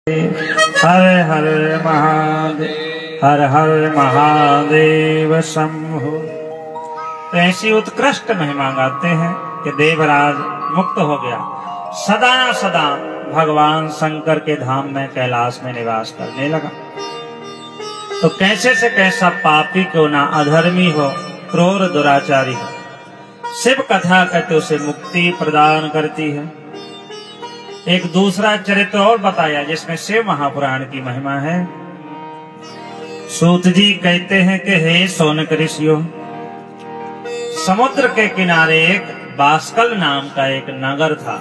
हर हर महादेव, हर हर महादेव शंभो। तो ऐसी उत्कृष्ट महिमा गाते हैं कि देवराज मुक्त हो गया, सदा सदा भगवान शंकर के धाम में कैलाश में निवास करने लगा। तो कैसे से कैसा पापी क्यों ना, अधर्मी हो, क्रूर दुराचारी हो, शिव कथा कहते उसे मुक्ति प्रदान करती है। एक दूसरा चरित्र और बताया जिसमें शिव महापुराण की महिमा है। सूत जी कहते हैं कि हे शौनक ऋषियों, समुद्र के किनारे एक बास्कल नाम का एक नगर था,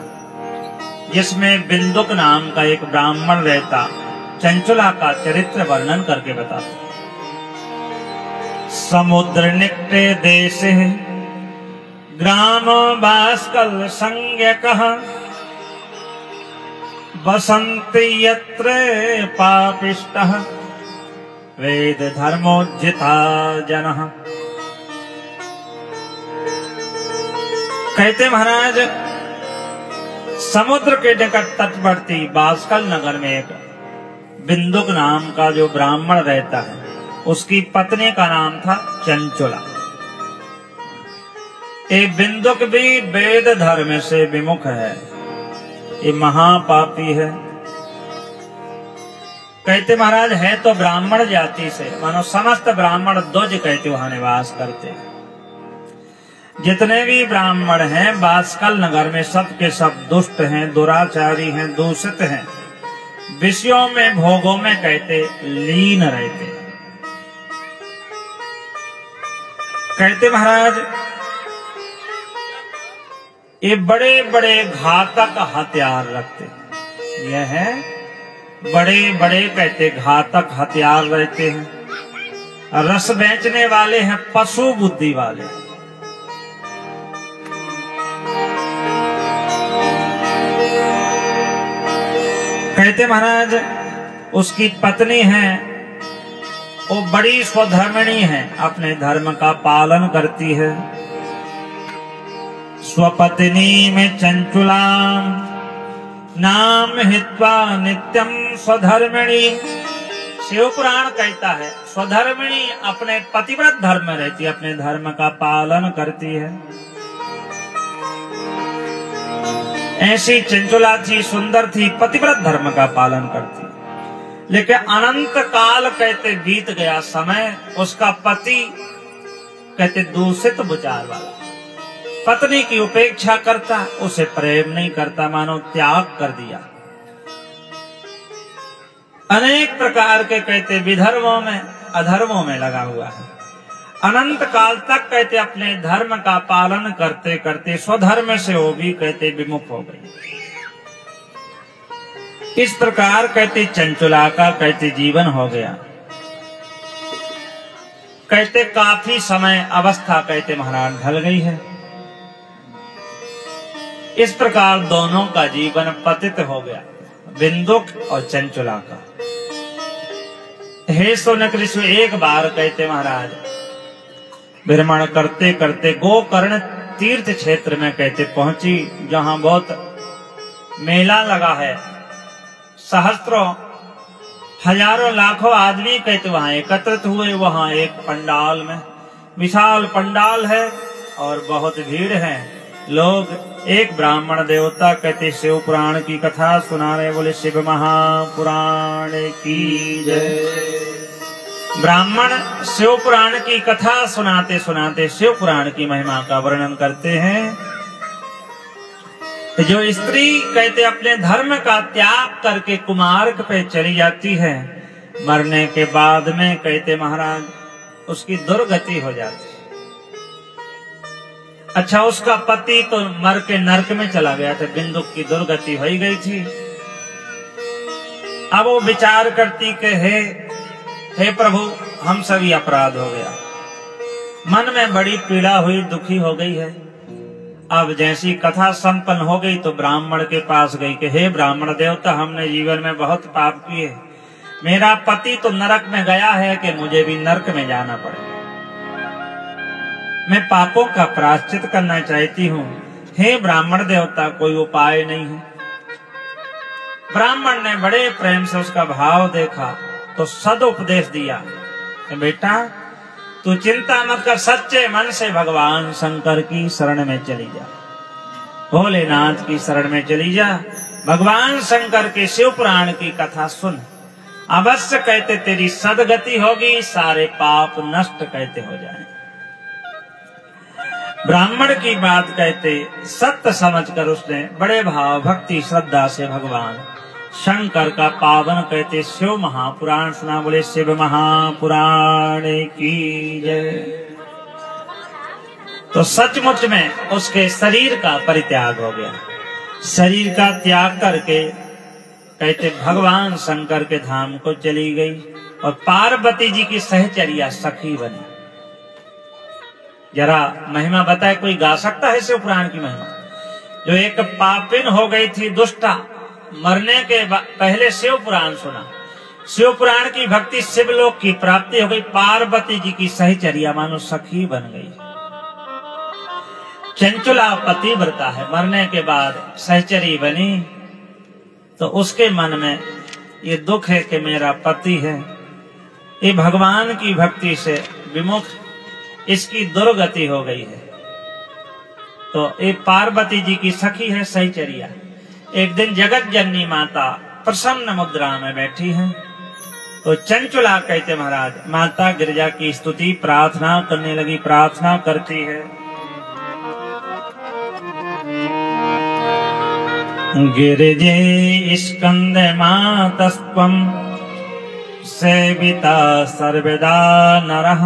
जिसमें बिंदुक नाम का एक ब्राह्मण रहता। चंचुला का चरित्र वर्णन करके बताते, समुद्र निकटे देश ग्राम बास्कल संज्ञकः, बसन्ति यत्र पापिष्टः वेद धर्मोज्जिता जनः। कहते महाराज, समुद्र के निकट तटवर्ती बास्कल नगर में एक बिंदुक नाम का जो ब्राह्मण रहता है, उसकी पत्नी का नाम था चंचुला। ये बिंदुक भी वेद धर्म से विमुख है, ये महापापी है। कहते महाराज है तो ब्राह्मण जाति से, मानो समस्त ब्राह्मण द्वज कहते वहां निवास करते। जितने भी ब्राह्मण हैं बास्कल नगर में सब के सब दुष्ट हैं, दुराचारी हैं, दूषित हैं, विषयों में भोगों में कहते लीन रहते। कहते महाराज ये बड़े बड़े घातक हथियार रखते, यह है बड़े बड़े कहते घातक हथियार रहते हैं। रस बेचने वाले हैं, पशु बुद्धि वाले। कहते महाराज उसकी पत्नी है, वो बड़ी स्वधर्मिणी है, अपने धर्म का पालन करती है। स्वपत्नी में चंचुला नाम हित्वा नित्यम स्वधर्मिणी। शिव पुराण कहता है स्वधर्मिणी अपने पतिव्रत धर्म में रहती है, अपने धर्म का पालन करती है। ऐसी चंचुला थी, सुंदर थी, पतिव्रत धर्म का पालन करती। लेकिन अनंत काल कहते बीत गया समय, उसका पति कहते दूषित विचार वाला, पत्नी की उपेक्षा करता, उसे प्रेम नहीं करता, मानो त्याग कर दिया। अनेक प्रकार के कहते विधर्मों में अधर्मों में लगा हुआ है। अनंत काल तक कहते अपने धर्म का पालन करते करते स्वधर्म से वो भी कहते विमुख हो गई। इस प्रकार कहते चंचुला का कहते जीवन हो गया। कहते काफी समय अवस्था कहते महाराज ढल गई है। इस प्रकार दोनों का जीवन पतित हो गया, बिंदुक और चंचुला का। हे शौनक ऋषि, एक बार कहते महाराज भ्रमण करते करते गोकर्ण तीर्थ क्षेत्र में कहते पहुंची, जहां बहुत मेला लगा है। सहस्त्रों हजारों लाखों आदमी कहते वहां एकत्रित हुए। वहां एक पंडाल में, विशाल पंडाल है और बहुत भीड़ है। लोग एक ब्राह्मण देवता कहते शिव पुराण की कथा सुना रहे, बोले शिव महापुराण की जय। ब्राह्मण शिव पुराण की कथा सुनाते सुनाते शिव पुराण की महिमा का वर्णन करते हैं। जो स्त्री कहते अपने धर्म का त्याग करके कुमार्ग पे चली जाती है, मरने के बाद में कहते महाराज उसकी दुर्गति हो जाती है। अच्छा, उसका पति तो मर के नरक में चला गया था, बिंदुक की दुर्गति हो ही गई थी। अब वो विचार करती कि हे प्रभु, हम सभी अपराध हो गया, मन में बड़ी पीड़ा हुई, दुखी हो गई है। अब जैसी कथा संपन्न हो गई तो ब्राह्मण के पास गई कि हे ब्राह्मण देवता, हमने जीवन में बहुत पाप किए, मेरा पति तो नरक में गया है कि मुझे भी नरक में जाना पड़े। मैं पापों का प्रायश्चित करना चाहती हूँ, हे ब्राह्मण देवता कोई उपाय नहीं है। ब्राह्मण ने बड़े प्रेम से उसका भाव देखा तो सदुपदेश दिया कि बेटा तू चिंता मत कर, सच्चे मन से भगवान शंकर की शरण में चली जा, भोलेनाथ की शरण में चली जा, भगवान शंकर के शिव पुराण की कथा सुन, अवश्य कहते तेरी सदगति होगी, सारे पाप नष्ट कहते हो जाए। ब्राह्मण की बात कहते सत्य समझकर उसने बड़े भाव भक्ति श्रद्धा से भगवान शंकर का पावन कहते शिव महापुराण सुना। बोले शिव महापुराण की जय। तो सचमुच में उसके शरीर का परित्याग हो गया, शरीर का त्याग करके कहते भगवान शंकर के धाम को चली गई और पार्वती जी की सहचर्या सखी बनी। जरा महिमा बताए, कोई गा सकता है शिव पुराण की महिमा? जो एक पापिन हो गई थी दुष्टा, मरने के पहले शिव पुराण सुना, शिव पुराण की भक्ति, शिवलोक की प्राप्ति हो गई, पार्वती जी की सहचर्या मानो सखी बन गई। चंचुला पतिव्रता है, मरने के बाद सहचरी बनी तो उसके मन में ये दुख है कि मेरा पति है, ये भगवान की भक्ति से विमुख, इसकी दुर्गति हो गई है। तो ये पार्वती जी की सखी है सहचर्या। एक दिन जगत जननी माता प्रसन्न मुद्रा में बैठी हैं, तो चंचुला कहते महाराज माता गिरिजा की स्तुति प्रार्थना करने लगी, प्रार्थना करती है। गिरिजे स्कंद मातस्त्वं सेविता सर्वदा नरः,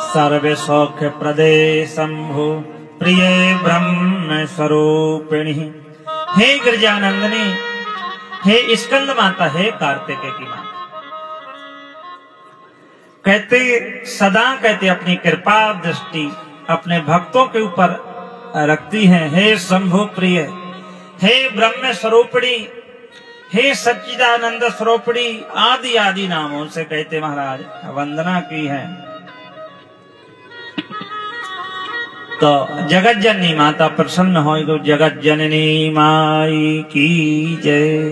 सर्व सौख्य प्रदे शंभु प्रिय ब्रह्म स्वरूपिणी। हे गिरिजानंदिनी, हे स्कंद माता, हे कार्तिकेय की माता, कहते सदा कहते अपनी कृपा दृष्टि अपने भक्तों के ऊपर रखती हैं। हे शंभु प्रिय, हे ब्रह्म स्वरूपिणी, हे सच्चिदानंद स्वरूपिणी, आदि आदि नामों से कहते महाराज वंदना की है। तो जगत जननी माता प्रसन्न हो, तो जगत जननी माई की जय।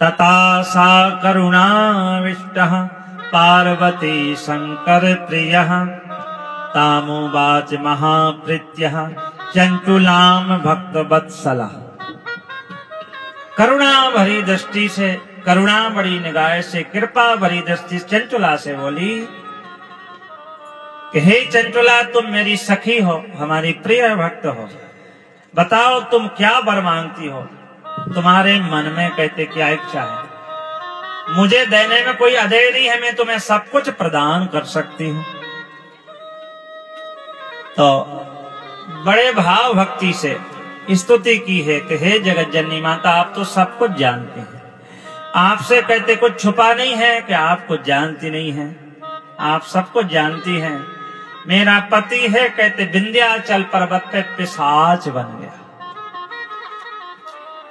तथा सा करुणाविष्टः पार्वती शंकर प्रियः, तामुवाच महाप्रीत्यः चंचुलाम भक्त वत्सला। करुणा भरी दृष्टि से, करुणा बड़ी निगाह से, कृपा भरी दृष्टि चंचुला से बोली कि हे चंचुला, तुम मेरी सखी हो, हमारी प्रिय भक्त हो, बताओ तुम क्या वर मांगती हो, तुम्हारे मन में कहते क्या इच्छा है? मुझे देने में कोई अधेर नहीं है, मैं तुम्हें सब कुछ प्रदान कर सकती हूँ। तो बड़े भाव भक्ति से स्तुति की है कि हे जगत जननी माता, आप तो सब कुछ जानते हैं, आपसे कहते कुछ छुपा नहीं है कि आप कुछ जानती नहीं है, आप सब कुछ जानती हैं। मेरा पति है कहते विंध्याचल पर्वत पे पिशाच बन गया,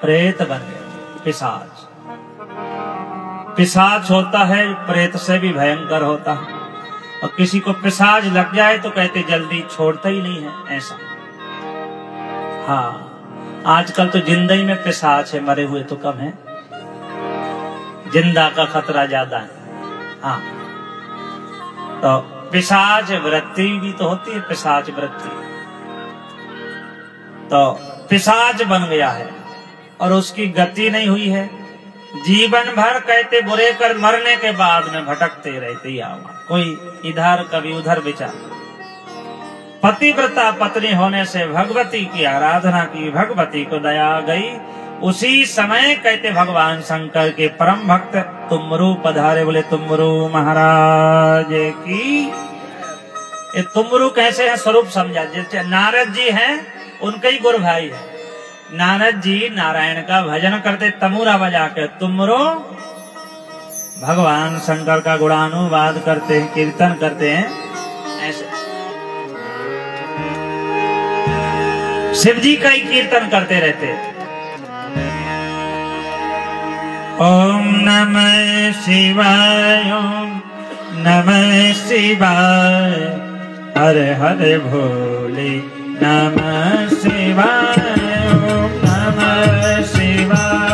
प्रेत बन गया। पिशाच, पिशाच होता है प्रेत से भी भयंकर होता है, और किसी को पिशाच लग जाए तो कहते जल्दी छोड़ता ही नहीं है, ऐसा। हाँ, आजकल तो जिंदगी में पिशाच है, मरे हुए तो कम है, जिंदा का खतरा ज्यादा है। हाँ, तो पिशाच वृत्ति भी तो होती है, पिशाच वृत्ति। तो पिशाच बन गया है और उसकी गति नहीं हुई है, जीवन भर कहते बुरे कर मरने के बाद में भटकते रहते ही आवा, कोई इधर कभी उधर विचार। पतिव्रता पत्नी होने से भगवती की आराधना की, भगवती को दया गई। उसी समय कहते भगवान शंकर के परम भक्त तुमरू पधारे। बोले तुमरू महाराज की। ये तुमरू कैसे है स्वरूप समझा। जैसे नारद जी हैं, उनके ही गुरु भाई है। नारद जी नारायण का भजन करते तमूरा बजा के, तुमरू भगवान शंकर का गुणानुवाद करते हैं, कीर्तन करते हैं। ऐसे शिव जी का ही कीर्तन करते रहते। ओम नमः शिवाय, ओम नमः शिवाय, हर हर भोले नमः शिवाय, ओम नमः शिवाय।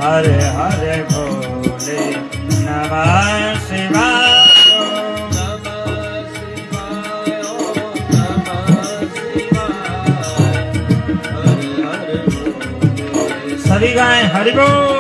हरे हरे भोले नमः शिवाय। सभी गाएं हरि बोल।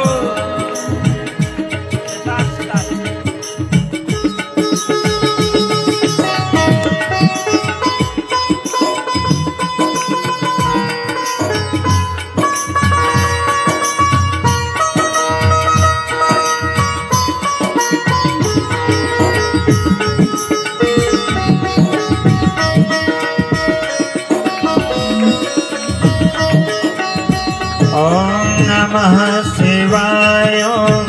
ओम नमः शिवाय, ओम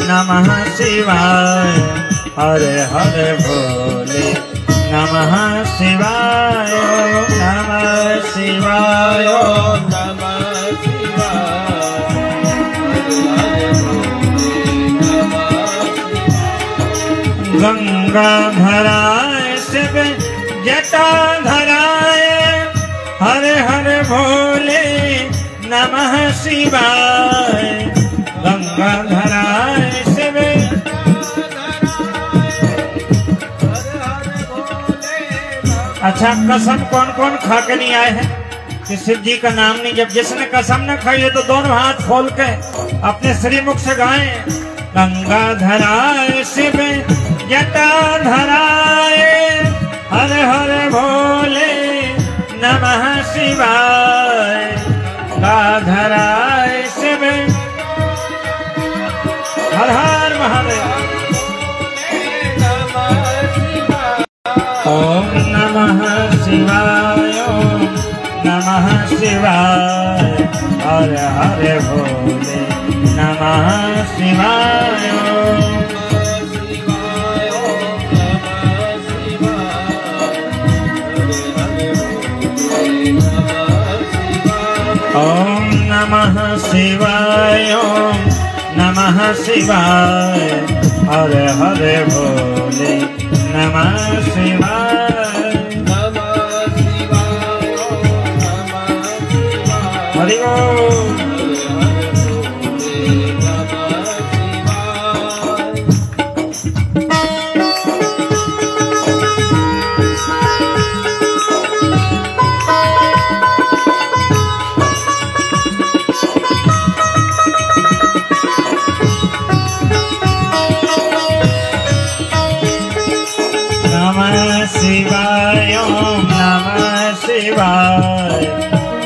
नमः शिवाय, हरे हरे भोले नमः शिवाय, ओम नमः शिवाय, ओम नमः शिवाय, हरे हरे भोले नमः शिवाय। गंगा धराए शिव जटा धराए, हरे हरे भोले नमः शिवाय। गंगा धराए शिव। अच्छा, कसम कौन कौन खा के नहीं आए हैं कि शिव जी का नाम नहीं? जब जिसने कसम न खाई है तो दोनों हाथ खोल के अपने श्रीमुख से गाएं। गंगा धराए शिव जटा धराए, हरे हरे भोले नमः शिवाय। धराए शिव, हर हर महादेव। ओम नमः शिवाय, ओम नमः शिवाय, हरे हरे भोले नमः शिवाय। ओम नमः शिवाय, ओम नमः शिवाय, हरे हरे भोले नमः शिवाय। हरि बोल। शिवाय, ओम नमः शिवाय,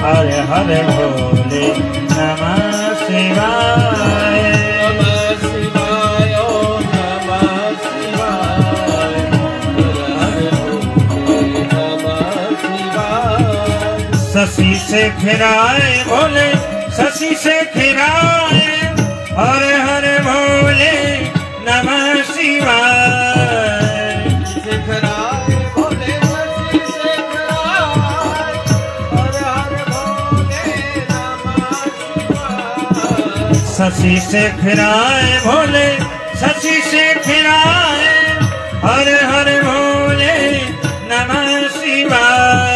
हरे हरे भोले नमः शिवाय। नमः शिवाय, ओम नमः शिवाय, हरे भोले नमः शिवाय। शशि से खिराए भोले, शशि से खिराए, हरे हरे भोले नमः शिवाय। शशि से खिराए भोले, शशि से खिराए, हरे हरे भोले नमः शिवाय। खिराए भोले, शशि से खिराए, हरे हरे भोले नमः शिवाय।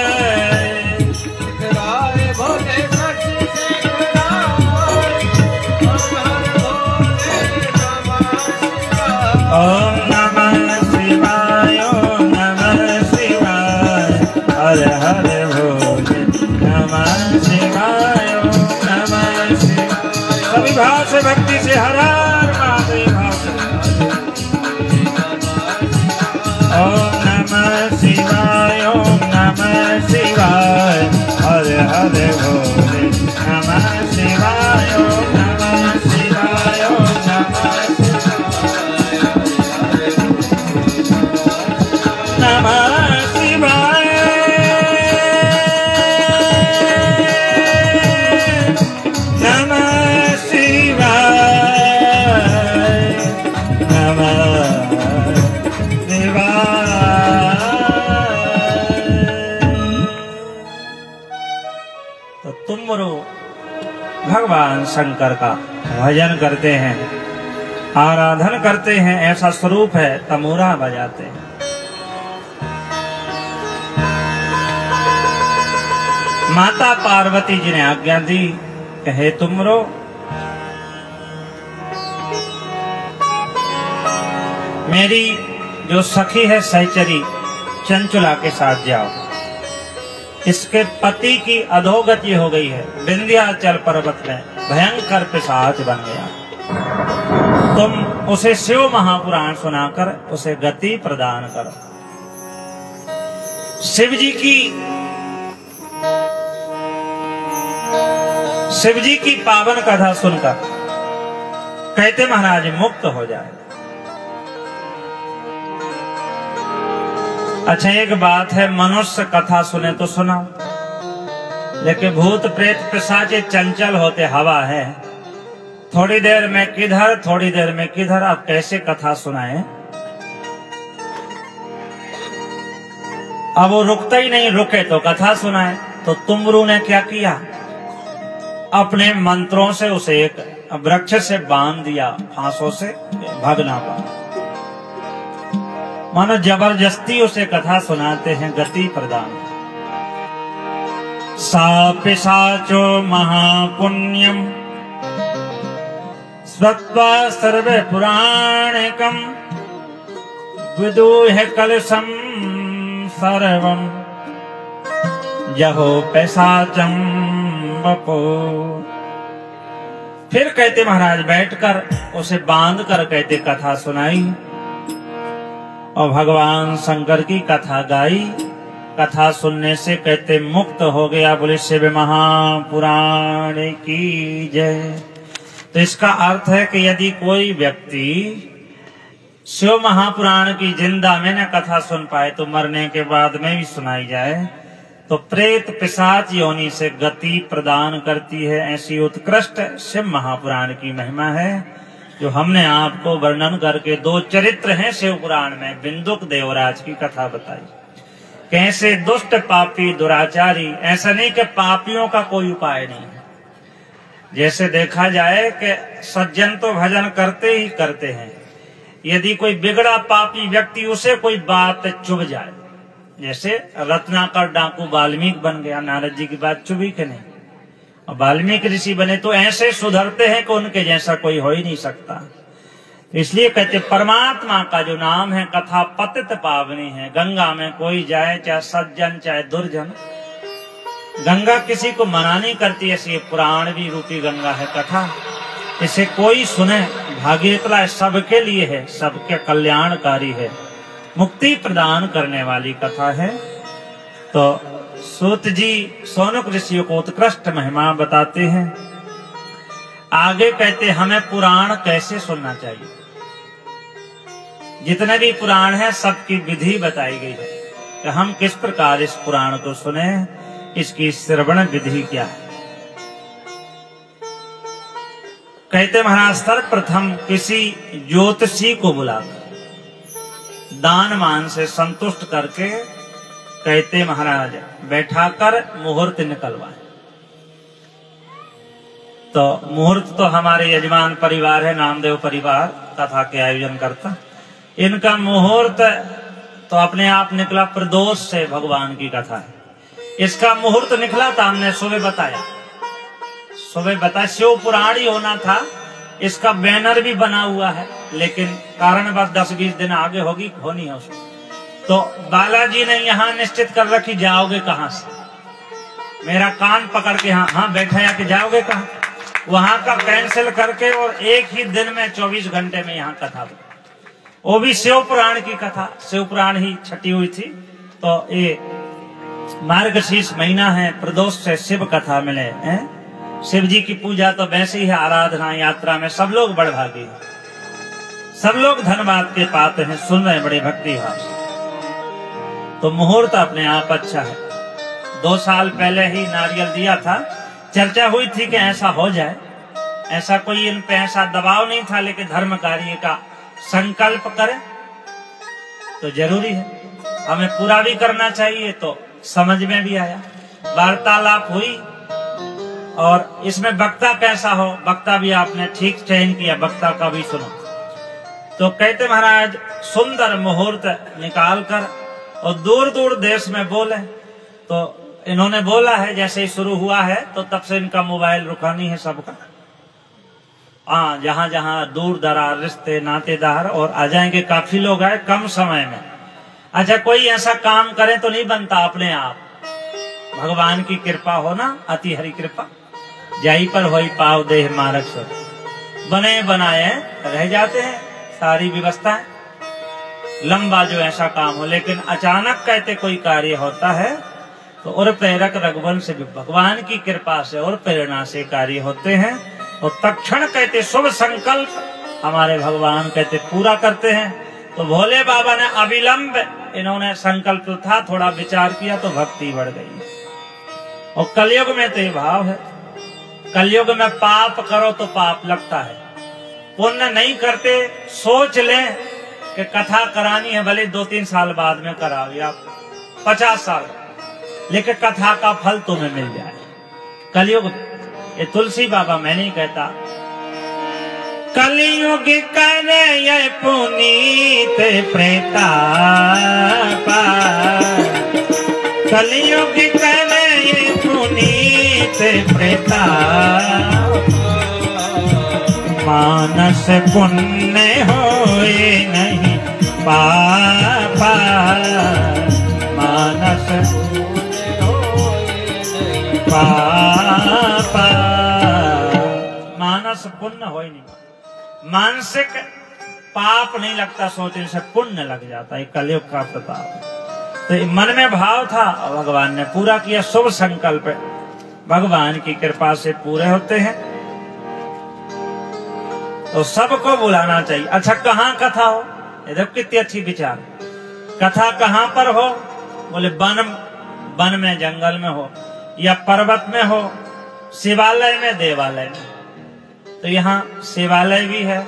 ओम नमः शिवाय, ओम नमः शिवाय, हरे हरे भोले नमः शिवाय, ओम नमः शिवाय। सभी भाव से, भक्ति से, हर हर महादेव भाव से। ओम नमः शिवाय, ओम नमः शिवाय, हरे हरे भोले नमः शिवाय, ओम नमः शिवाय, ओम नमः शिवाय, नमः शिवाय। भगवान शंकर का भजन करते हैं, आराधन करते हैं, ऐसा स्वरूप है, तमोरा बजाते हैं। माता पार्वती जी ने आज्ञा दी, कहे तुमरो मेरी जो सखी है सहचरी चंचुला के साथ जाओ, इसके पति की अधोगति हो गई है, विंध्याचल पर्वत में भयंकर पिशाच बन गया। तुम उसे शिव महापुराण सुनाकर उसे गति प्रदान करो। शिव जी की पावन कथा सुनकर कहते महाराज मुक्त हो जाए। अच्छा, एक बात है, मनुष्य कथा सुने तो सुना, लेकिन भूत प्रेत पिशाच चंचल होते हवा है, थोड़ी देर में किधर थोड़ी देर में किधर, आप कैसे कथा सुनाए? अब वो रुकता ही नहीं, रुके तो कथा सुनाए। तो तुमरू ने क्या किया, अपने मंत्रों से उसे एक वृक्ष से बांध दिया, फांसों से भागना पड़ा। मानो जबरदस्ती उसे कथा सुनाते हैं गति प्रदान। सा पिशाचो महापुण्यम स्वत्वा सर्वे पुराणिकम विदुह कलशम सर्वम जहो पिशाचम बपो। फिर कहते महाराज बैठकर उसे बांध कर कहते कथा सुनाई और भगवान शंकर की कथा गाई। कथा सुनने से कहते मुक्त हो गया। बोले शिव महापुराण की जय। तो इसका अर्थ है कि यदि कोई व्यक्ति शिव महापुराण की जिंदा में न कथा सुन पाए तो मरने के बाद में भी सुनाई जाए तो प्रेत पिशाच योनि से गति प्रदान करती है। ऐसी उत्कृष्ट शिव महापुराण की महिमा है जो हमने आपको वर्णन करके, दो चरित्र हैं शिव पुराण में, बिंदुक देवराज की कथा बताई। कैसे दुष्ट पापी दुराचारी, ऐसा नहीं कि पापियों का कोई उपाय नहीं है। जैसे देखा जाए कि सज्जन तो भजन करते ही करते हैं, यदि कोई बिगड़ा पापी व्यक्ति उसे कोई बात चुभ जाए, जैसे रत्नाकर डाकू वाल्मीकि बन गया, नारद जी की बात चुभी के नहीं, और वाल्मीकि ऋषि बने तो ऐसे सुधरते हैं कि उनके जैसा कोई हो ही नहीं सकता। इसलिए कहते परमात्मा का जो नाम है कथा पतित पावनी है। गंगा में कोई जाए, चाहे सज्जन चाहे दुर्जन, गंगा किसी को मना नहीं करती। ऐसी पुराण भी रूपी गंगा है कथा, इसे कोई सुने भागीरथी सबके लिए है, सबके कल्याणकारी है, मुक्ति प्रदान करने वाली कथा है। तो सूत जी शौनक ऋषियों को उत्कृष्ट महिमा बताते हैं। आगे कहते हमें पुराण कैसे सुनना चाहिए। जितने भी पुराण हैं सबकी विधि बताई गई है कि हम किस प्रकार इस पुराण को सुने, इसकी श्रवण विधि क्या है। कहते महाराज सर्वप्रथम किसी ज्योतिषी को बुलाकर दान मान से संतुष्ट करके कहते महाराज बैठाकर मुहूर्त निकलवाए। तो मुहूर्त तो हमारे यजमान परिवार है, नामदेव परिवार कथा के आयोजन करता। इनका मुहूर्त तो अपने आप निकला, प्रदोष से भगवान की कथा है। इसका मुहूर्त निकला था, हमने सुबह बताया, शिव पुराण ही होना था। इसका बैनर भी बना हुआ है, लेकिन कारणवश 10-20 दिन आगे होनी है उसको। तो बालाजी ने यहाँ निश्चित कर रखी, जाओगे कहाँ से। मेरा कान पकड़ के हाँ बैठा या कि जाओगे कहाँ, वहां का कैंसिल करके और एक ही दिन में 24 घंटे में यहाँ कथा, वो भी शिव पुराण की कथा। शिव पुराण ही छटी हुई थी। तो ये मार्गशीर्ष महीना है, प्रदोष से शिव कथा मिले हैं। शिव जी की पूजा तो वैसे ही है, आराधना यात्रा में सब लोग बड़भागी हैं, सब लोग धन्यवाद के पात्र हैं, सुन रहे बड़े भक्ति भाव से। तो मुहूर्त अपने आप अच्छा है। 2 साल पहले ही नारियल दिया था, चर्चा हुई थी कि ऐसा हो जाए। ऐसा कोई इन पे ऐसा दबाव नहीं था, लेकिन धर्म कार्य का संकल्प करें तो जरूरी है, हमें पूरा भी करना चाहिए। तो समझ में भी आया, वार्तालाप हुई। और इसमें वक्ता कैसा हो, वक्ता भी आपने ठीक चयन किया, वक्ता का भी सुनो। तो कहते महाराज सुंदर मुहूर्त निकाल कर और दूर दूर देश में बोले। तो इन्होंने बोला है, जैसे ही शुरू हुआ है तो तब से इनका मोबाइल रुका नहीं है सबका। हाँ, जहाँ जहाँ दूर दरार रिश्ते नातेदार और आ जाएंगे, काफी लोग आए कम समय में। अच्छा, कोई ऐसा काम करे तो नहीं बनता अपने आप, भगवान की कृपा हो ना, अति हरि कृपा जाई पर होई पाव देह मारक सो, बने बनाए रह जाते हैं सारी व्यवस्थाएं, लंबा जो ऐसा काम हो। लेकिन अचानक कहते कोई कार्य होता है तो और प्रेरक रघुवंश से भगवान की कृपा से और प्रेरणा से कार्य होते हैं, और तत्क्षण कहते शुभ संकल्प हमारे भगवान कहते पूरा करते हैं। तो भोले बाबा ने अविलंब, इन्होंने संकल्प था, थोड़ा विचार किया तो भक्ति बढ़ गई। और कलयुग में तो ये भाव है, कलयुग में पाप करो तो पाप लगता है, पुण्य नहीं करते सोच लें कि कथा करानी है, भले 2-3 साल बाद में कराओ या 50 साल, लेकिन कथा का फल तुम्हें मिल जाए। कलयुग, ये तुलसी बाबा मैं नहीं कहता, कलयुग करे ये पुनीत प्रताप, कलयुग करे ये पुनीत प्रताप, मानस पुण्य होए नहीं पापा, मानस पापा, मानस पुण्य हो ही नहीं, मानसिक पाप नहीं लगता, सोचने से पुण्य लग जाता है, कलयुग का प्रताप। तो मन में भाव था और भगवान ने पूरा किया। शुभ संकल्प भगवान की कृपा से पूरे होते हैं, तो सबको बुलाना चाहिए। अच्छा, कहाँ कथा हो, इधर कितनी अच्छी विचार, कथा कहाँ पर हो, बोले वन में, जंगल में हो, या पर्वत में हो, शिवालय में, देवालय में। तो यहाँ शिवालय भी है,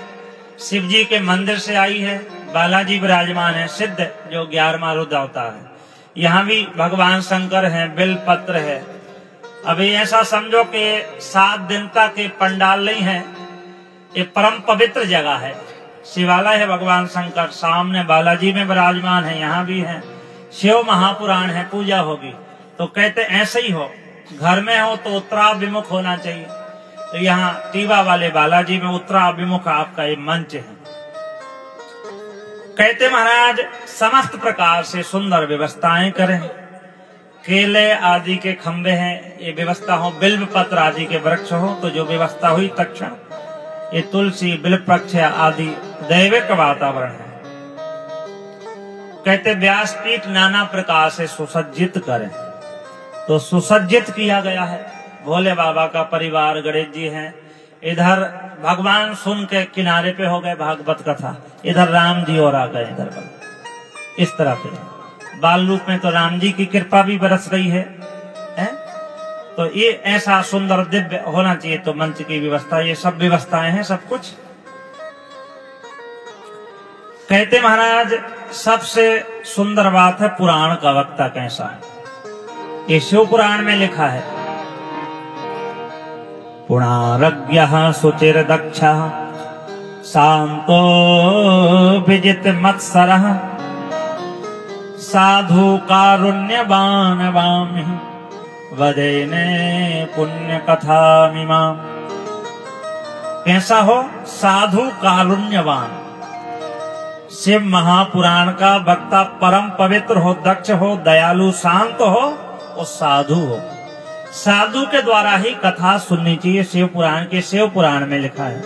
शिव जी के मंदिर से आई है, बालाजी विराजमान है, सिद्ध जो 11वां रुद्र अवतार है। यहाँ भी भगवान शंकर हैं, बिल पत्र है। अभी ऐसा समझो कि 7 दिन तक के पंडाल नहीं है, ये परम पवित्र जगह है, शिवालय है, भगवान शंकर सामने बालाजी में विराजमान है, यहाँ भी है, शिव महापुराण है, पूजा होगी। तो कहते ऐसे ही हो, घर में हो तो उत्तराभिमुख होना चाहिए, तो यहाँ टीवा वाले बालाजी में उत्तराभिमुख आपका ये मंच है। कहते महाराज समस्त प्रकार से सुंदर व्यवस्थाएं करें, केले आदि के खंबे हैं, ये व्यवस्था हो, बिल्व पत्र आदि के वृक्ष हो, तो जो व्यवस्था हुई तक्षण ये तुलसी बिल्व वृक्ष आदि दैविक वातावरण है। कहते व्यासपीठ नाना प्रकार से सुसज्जित करें, तो सुसज्जित किया गया है। भोले बाबा का परिवार, गणेश जी हैं, इधर भगवान सुन के किनारे पे हो गए भागवत कथा, इधर राम जी और आ गए इधर पर, इस तरह से बाल रूप में तो राम जी की कृपा भी बरस रही है। तो ये ऐसा सुंदर दिव्य होना चाहिए। तो मंच की व्यवस्था, ये सब व्यवस्थाएं हैं, सब कुछ। कहते महाराज सबसे सुंदर बात है पुराण का वक्ता कैसा है, ये शिव पुराण में लिखा है। पुराणज्ञः सुचिर दक्षः शांतो विजित मत्सरः साधु कारुण्यवान वामि वदेने पुण्य कथा मिमाम। कैसा हो, साधु कारुण्यवान, शिव महापुराण का वक्ता परम पवित्र हो, दक्ष हो, दयालु, शांत हो और साधु हो। साधु के द्वारा ही कथा सुननी चाहिए। शिव पुराण के, शिव पुराण में लिखा है।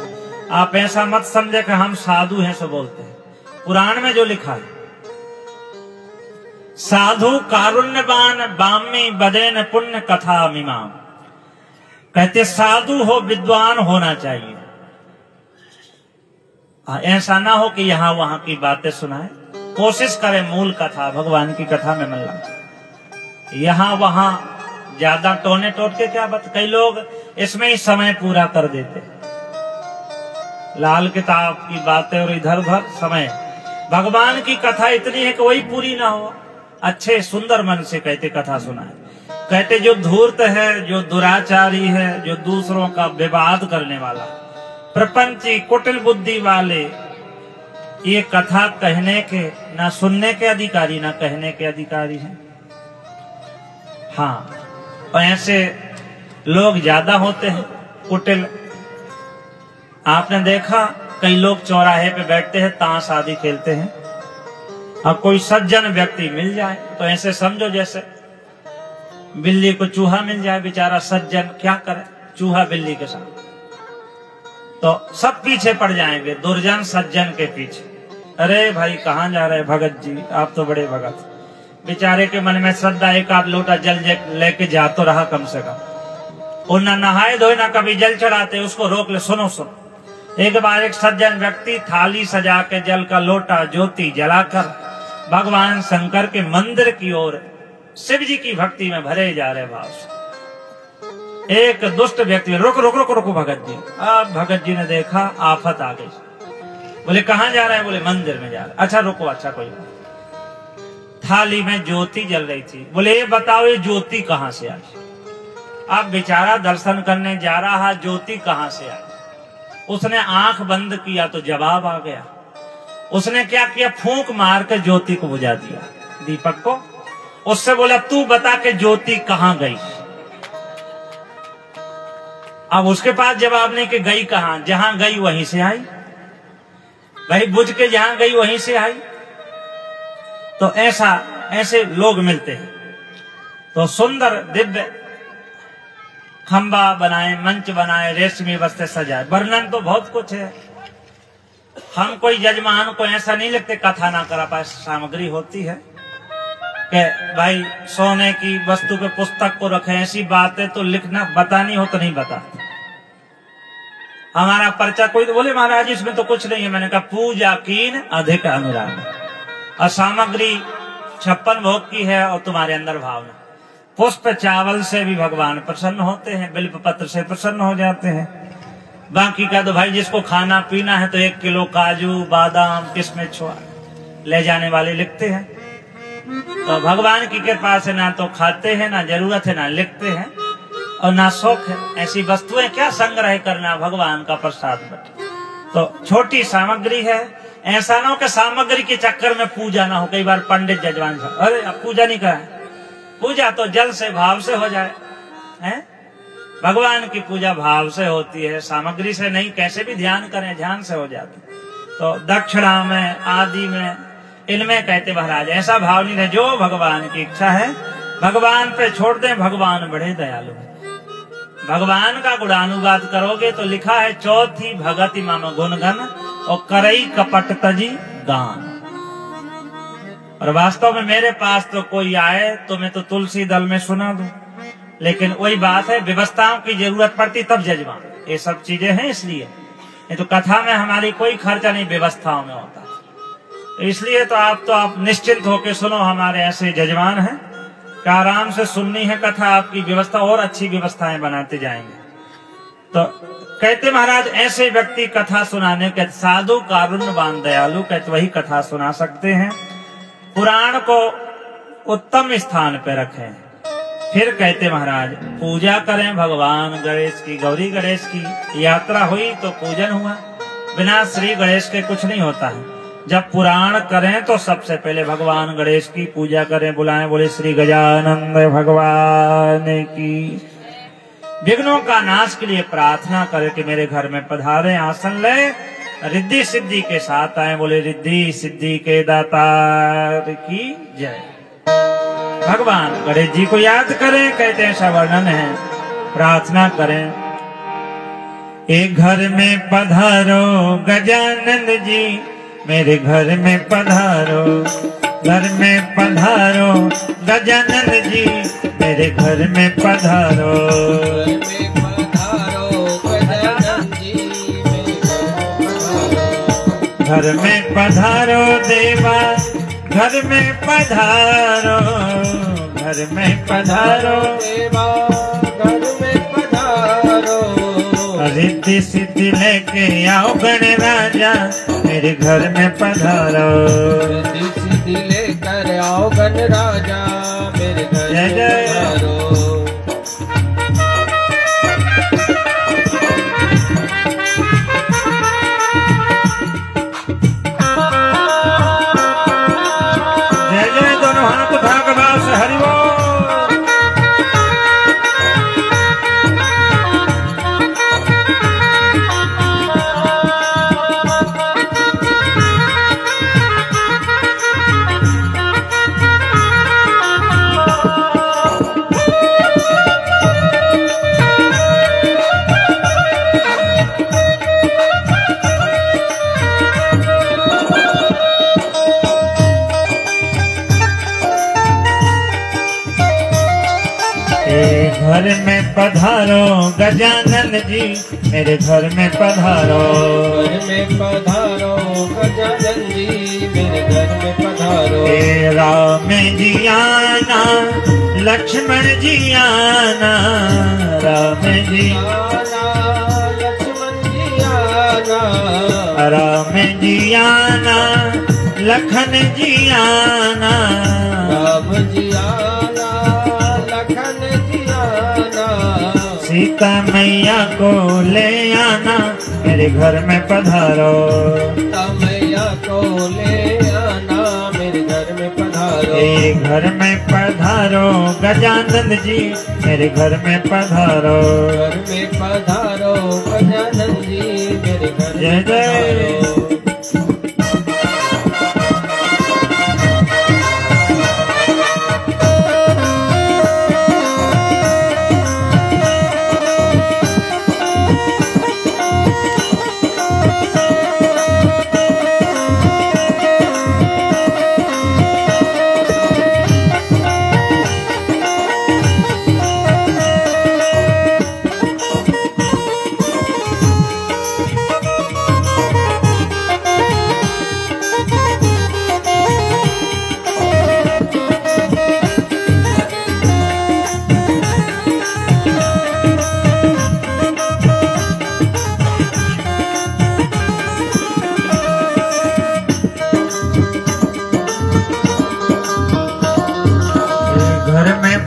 आप ऐसा मत समझे कि हम साधु हैं सो बोलते हैं, पुराण में जो लिखा है, साधु कारुण्यवान बामी बदेन पुण्य कथा मीमाम। कहते साधु हो, विद्वान होना चाहिए। ऐसा ना हो कि यहाँ वहां की बातें सुनाए, कोशिश करें मूल कथा, भगवान की कथा में मन लगा। यहाँ वहां ज्यादा टोने टोट के क्या बात, कई लोग इसमें ही समय पूरा कर देते, लाल किताब की बातें और इधर उधर समय। भगवान की कथा इतनी है कि वही पूरी ना हो। अच्छे सुंदर मन से कहते कथा सुनाए। कहते जो धूर्त है, जो दुराचारी है, जो दूसरों का विवाद करने वाला, प्रपंची कुटिल बुद्धि वाले, ये कथा कहने के ना सुनने के अधिकारी, ना कहने के अधिकारी हैं। हाँ, और ऐसे लोग ज्यादा होते हैं कुटिल। आपने देखा कई लोग चौराहे पे बैठते हैं, ताश आदि खेलते हैं, और कोई सज्जन व्यक्ति मिल जाए तो ऐसे समझो जैसे बिल्ली को चूहा मिल जाए, बेचारा सज्जन क्या करे, चूहा बिल्ली के साथ, तो सब पीछे पड़ जाएंगे, दुर्जन सज्जन के पीछे। अरे भाई कहाँ जा रहे भगत जी, आप तो बड़े भगत। बेचारे के मन में श्रद्धा, एक आध लोटा जल लेके जा तो रहा कम से कम। और न नहाए धोए ना कभी जल चढ़ाते, उसको रोक ले। सुनो सुनो, एक बार एक सज्जन व्यक्ति थाली सजा के जल का लोटा ज्योति जलाकर भगवान शंकर के मंदिर की ओर शिव जी की भक्ति में भरे जा रहे भाव से। एक दुष्ट व्यक्ति, रुक रुक रुक रुक भगत जी। अब भगत जी ने देखा आफत आ गई। बोले कहाँ जा रहे हैं? बोले मंदिर में जा रहे। अच्छा रुको, अच्छा कोई बात। थाली में ज्योति जल रही थी। बोले ये बताओ ये ज्योति कहाँ से आई? अब बेचारा दर्शन करने जा रहा, ज्योति कहाँ से आई? उसने आंख बंद किया तो जवाब आ गया। उसने क्या किया? फूंक मार के ज्योति को बुझा दिया, दीपक को। उससे बोला तू बता के ज्योति कहाँ गई? अब उसके पास जवाब नहीं कि गई कहाँ, जहां गई वहीं से आई भाई, बुझ के जहां गई वहीं से आई। तो ऐसे लोग मिलते हैं। तो सुंदर दिव्य खंबा बनाए, मंच बनाए, रेशमी वस्त्र सजाए, वर्णन तो बहुत कुछ है। हम कोई जजमान को ऐसा नहीं लिखते कथा ना करा पाए। सामग्री होती है कि भाई सोने की वस्तु पे पुस्तक को रखे, ऐसी बातें तो लिखना बतानी हो तो नहीं बताते। हमारा पर्चा कोई तो बोले महाराज इसमें तो कुछ नहीं है। मैंने कहा पूजा कीन अधिक अनुराग, और सामग्री 56 भोग की है और तुम्हारे अंदर भावना। पुष्प चावल से भी भगवान प्रसन्न होते हैं, बिल्व पत्र से प्रसन्न हो जाते हैं। बाकी का तो भाई जिसको खाना पीना है तो 1 किलो काजू बादाम किसमें छुआ ले जाने वाले लिखते हैं। तो भगवान की कृपा से ना तो खाते हैं, ना जरूरत है, ना लिखते हैं और ना शौक है। ऐसी वस्तुएं क्या संग्रह करना, भगवान का प्रसाद बटे। तो छोटी सामग्री है, ऐसा ना हो कि सामग्री के चक्कर में पूजा ना हो। कई बार पंडित जजमान अरे अब पूजा नहीं कराए, पूजा तो जल से भाव से हो जाए है। भगवान की पूजा भाव से होती है, सामग्री से नहीं। कैसे भी ध्यान करें ध्यान से हो जाती। तो दक्षिणा में आदि में इनमें कहते महाराज ऐसा भाव नहीं रहे, जो भगवान की इच्छा है भगवान पे छोड़ दें। भगवान बड़े दयालु है। भगवान का गुणानुवाद करोगे तो लिखा है चौथी भगति मम गुणगन और करई कपट तजी गान। और वास्तव में मेरे पास तो कोई आए तो मैं तो तुलसी दल में सुना दूं, लेकिन वही बात है व्यवस्थाओं की जरूरत पड़ती तब जजमान। ये सब चीजें हैं इसलिए, ये तो कथा में हमारी कोई खर्चा नहीं, व्यवस्थाओं में होता है। इसलिए तो आप निश्चिंत होकर सुनो। हमारे ऐसे जजमान हैं कि आराम से सुननी है कथा, आपकी व्यवस्था और अच्छी व्यवस्थाएं बनाते जाएंगे। तो कहते महाराज ऐसे व्यक्ति कथा सुनाने के साधु कारुण्यवान दयालु कहते वही कथा सुना सकते हैं। पुराण को उत्तम स्थान पर रखें। फिर कहते महाराज पूजा करें भगवान गणेश की, गौरी गणेश की। यात्रा हुई तो पूजन हुआ, बिना श्री गणेश के कुछ नहीं होता है। जब पुराण करें तो सबसे पहले भगवान गणेश की पूजा करें, बुलाएं, बोले श्री गजानंद भगवान की। विघ्नों का नाश के लिए प्रार्थना करें कि मेरे घर में पधारे, आसन ले, रिद्धि सिद्धि के साथ आए, बोले रिद्धि सिद्धि के दातार की जय। भगवान गणेश जी को याद करें, कहते हैं ऐसा वर्णन है, प्रार्थना करें। एक घर में पधारो गजानंद जी, मेरे घर में पधारो, घर में पधारो गजानंद जी, मेरे घर में पधारो, घर में पधारो देवा, घर में पधारो, घर में पधारो देवा, घर में पधारो। रिद्धि सिद्धि लेके आओ गण राजा, मेरे घर में पधारो, रिद्धि सिद्धि लेकर आओ गण राजा, मेरे घर में पधारो। घर में पधारो गजानन जी, मेरे घर में पधारो। घर में पधारो गजानन जी, मेरे घर में पधारो। राम जी आना, लक्ष्मण जी आना, राम जी आना, लक्ष्मण जी आना, राम जी आना, लखन जी आना, राम जी आना, लखन जी आना, सीता मैया को ले आना, मेरे घर में पधारो। सीता मैया को ले आना, मेरे घर में पधारो। घर में पधारो गजानन जी, मेरे घर में पधारो। घर में पधारो गजानन जी, मेरे घर जय में जय। पधारो।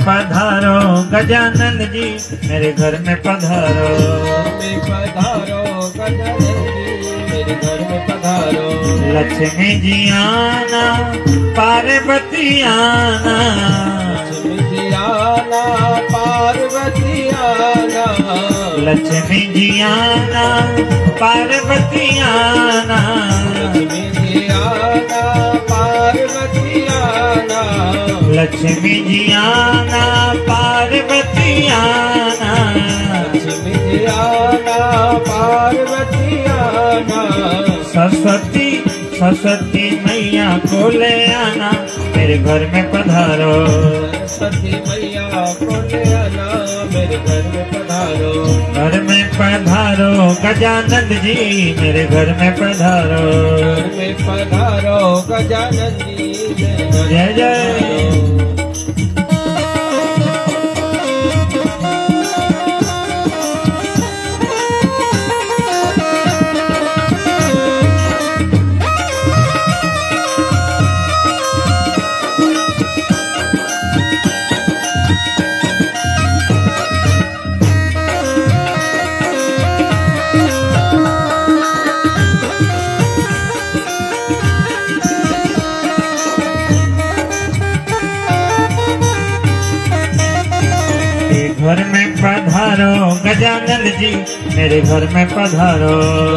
पधारो गजानन जी, मेरे घर में पधारो। घर में पधारो गजानन जी, मेरे घर में पधारो। लक्ष्मी जी आना, पार्वती आना, लक्ष्मी जी आना, पार्वती आना, लक्ष्मी जी आना, पार्वती आना, लक्ष्मी जी आना, पार्वती आना, लक्ष्मी जी आना, पार्वती आना, लक्ष्मी जी आना, पार्वती आना, सरस्वती सरस्वती मैया को ले आना, मेरे घर में पधारो। सरस्वती मैया को ले आना, मेरे घर में पधारो। घर में पधारो गजानन जी, मेरे घर में पधारो। घर में पधारो गजानन जी, मेरे घर जय में जय। पधारो। घर में पधारो गजानन जी, मेरे घर में पधारो।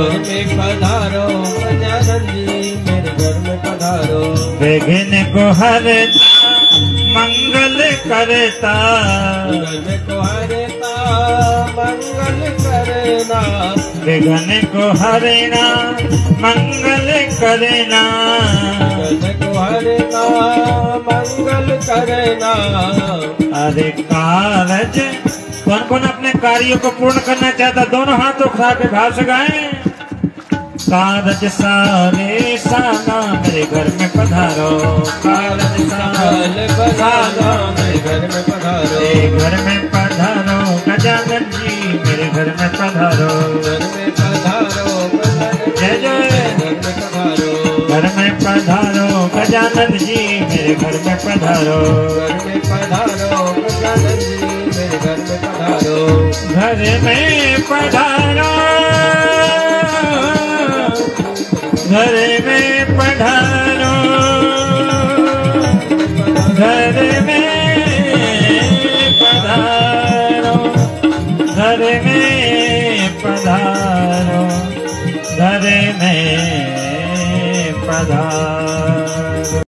घर में पधारो गजानन जी, मेरे घर में पधारो। विघ्न को हरता मंगल करता, विघ्न को हरता मंगल करना, विघ्न को हरना मंगल करना, विघ्न को हरना मंगल करना। अरे कारज कौन कौन अपने कार्यों को पूर्ण करना चाहता, दोनों हाथ उठा के भाष गाएं। कारज सारे साना, मेरे घर में पधारो। कारज सारे साना, मेरे घर में पधारो। घर में पधारो गजानन जी, मेरे घर में पधारो। घर में पधारो गजानन जय जय। घर में पधारो। घर में पधारो गजानन जी, मेरे घर में पधारो। घर में पधारो गजानन जी, मेरे घर में पधारो। घर में पधारो, घर में पधारो, घर में पधारो, घर में पधारो, घर में पधारो।